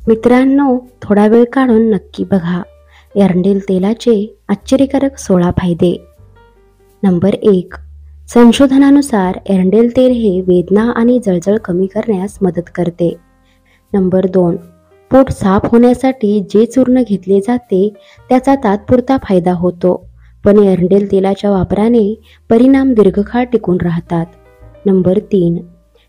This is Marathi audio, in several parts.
मित्रांनो, थोडा वेळ काढून नक्की बघा. एरंडेल तेलाचे आश्चर्यकारक 16 फायदे. नंबर 1. संशोधनानुसार एरंडेल तेल हे वेदना आणि जळजळ कमी करण्यास मदत करते. नंबर 2. पोट साफ होण्यासाठी जे चूर्ण घेतले जाते त्याचा तात्पुरता फायदा होतो, पण एरंडेल तेलाच्या वापराने परिणाम दीर्घकाळ टिकून राहतात. नंबर 3.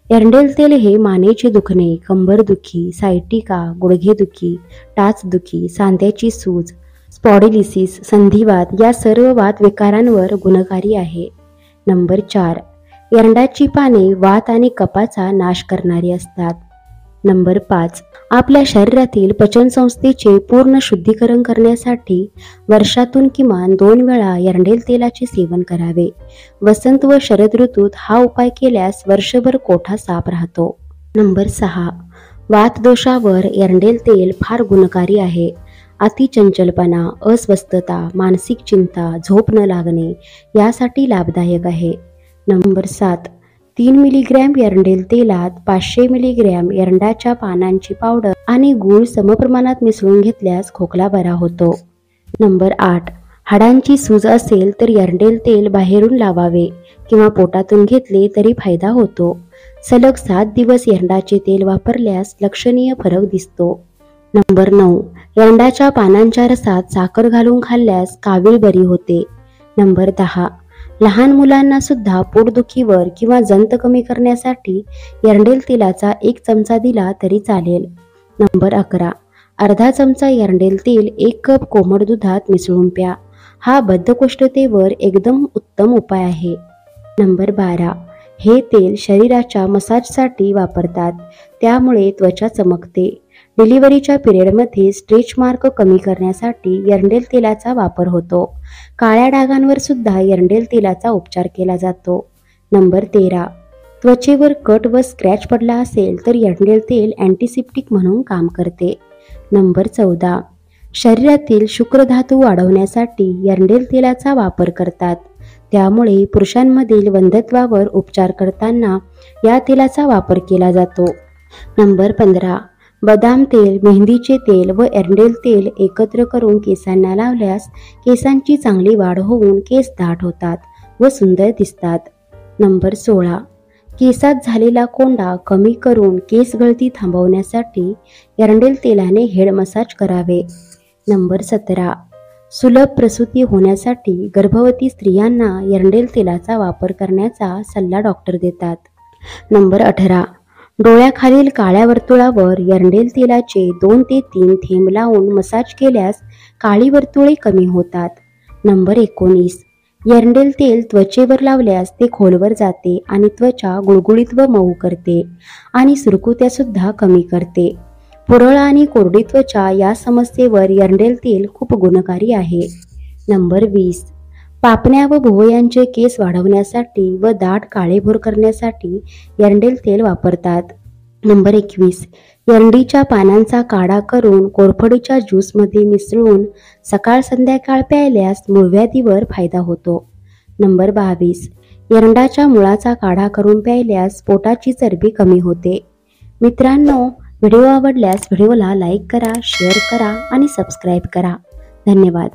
एरंडेल तेल हे मानेचे दुखणे, कंबरदुखी, सायटिका, गुडघेदुखी, टाचदुखी, सांध्याची सूज, स्पॉडिलिसिस, संधिवात या सर्व वात विकारांवर गुणकारी आहे. नंबर 4. एरंडाची पाने वात आणि कफाचा नाश करणारी असतात. नंबर 5. आपल्या शरीरातील पचनसंस्थेचे पूर्ण शुद्धीकरण करण्यासाठी वर्षातून किमान 2 वेळा एरंडेल तेलाचे सेवन करावे. वसंत व शरद ऋतूत हा उपाय केल्यास वर्षभर कोठा साफ राहतो. नंबर 6. वातदोषावर एरंडेल तेल फार गुणकारी आहे. अतिचंचलपणा, अस्वस्थता, मानसिक चिंता, झोप न लागणे यासाठी लाभदायक आहे. नंबर 7. 3 मिलीग्रॅम एरंडेल तेलात 500 मिलीग्रॅम एरंडाच्या पानांची पावडर आणि गूळ समप्रमाणात मिसळून घेतल्यास खोकला बरा होतो. नंबर 8. हाडांची सूज असेल तर एरंडेल तेल बाहेरून लावावे किंवा पोटातून घेतले तरी फायदा होतो. सलग 7 दिवस एरंडाचे तेल वापरल्यास लक्षणीय फरक दिसतो. नंबर 9. एरंडाच्या पानांच्या रसात साखर घालून खाल्ल्यास कावीळ बरी होते. नंबर 10. लहान मुलांना सुद्धा पोटदुखीवर किंवा जंत कमी करण्यासाठी एरंडेल तेलाचा 1 चमचा दिला तरी चालेल. नंबर 11. अर्धा चमचा एरंडेल तेल 1 कप कोमट दुधात मिसळून प्या. हा बद्धकोष्ठतेवर एकदम उत्तम उपाय आहे. नंबर 12. हे तेल शरीराच्या मसाजसाठी वापरतात, त्यामुळे त्वचा चमकते. डिलिव्हरीच्या पिरियडमध्ये स्ट्रेच मार्क कमी करण्यासाठी एरंडेल तेलाचा वापर होतो. काळ्या डागांवर सुद्धा एरंडेल तेलाचा उपचार केला जातो. नंबर 13. त्वचेवर कट व स्क्रॅच पडला असेल तर एरंडेल तेल अँटीसेप्टिक म्हणून काम करते. नंबर 14. शरीरातील शुक्रधातू वाढवण्यासाठी एरंडेल तेलाचा वापर करतात, त्यामुळे पुरुषांमधील वंध्यत्वावर उपचार करताना या तेलाचा वापर केला जातो. नंबर 15. बदाम तेल, मेहंदीचे तेल व एरंडेल तेल एकत्र करून केसांना लावल्यास केसांची चांगली वाढ होऊन केस दाट होतात व सुंदर दिसतात. नंबर 16. केसात झालेला कोंडा कमी करून केस गळती थांबवण्यासाठी एरंडेल तेलाने हेड मसाज करावे. नंबर 17. सुलभ प्रसूती होण्यासाठी गर्भवती स्त्रियांना एरंडेल तेलाचा वापर करण्याचा सल्ला डॉक्टर देतात. नंबर 18. डोळ्याखालील काळ्या वर्तुळावर एरंडेल तेलाचे 2 ते 3 थेंब लावून मसाज केल्यास काळी वर्तुळे कमी होतात. नंबर 19. एरंडेल तेल त्वचेवर लावल्यास ते खोलवर जाते आणि त्वचा गुळगुळीत व मऊ करते आणि सुरकुत्या सुद्धा कमी करते. पुरळ आणि कोरडी त्वचा या समस्येवर एरंडेल तेल खूप गुणकारी आहे. नंबर 20. पापण्या व भुवयांचे केस वाढवण्यासाठी व दाट काळेभोर करण्यासाठी एरंडेल तेल वापरतात. नंबर 21. एरंडीच्या पानांचा काढा करून कोरफडीच्या ज्यूसमध्ये मिसळून सकाळ संध्याकाळ प्यायल्यास मूळव्याधीवर फायदा होतो. नंबर 22. एरंडाच्या मुळाचा काढा करून प्यायल्यास पोटाची चरबी कमी होते. मित्रांनो, व्हिडिओ आवडल्यास व्हिडिओला लाईक करा, शेअर करा आणि सबस्क्राईब करा. धन्यवाद.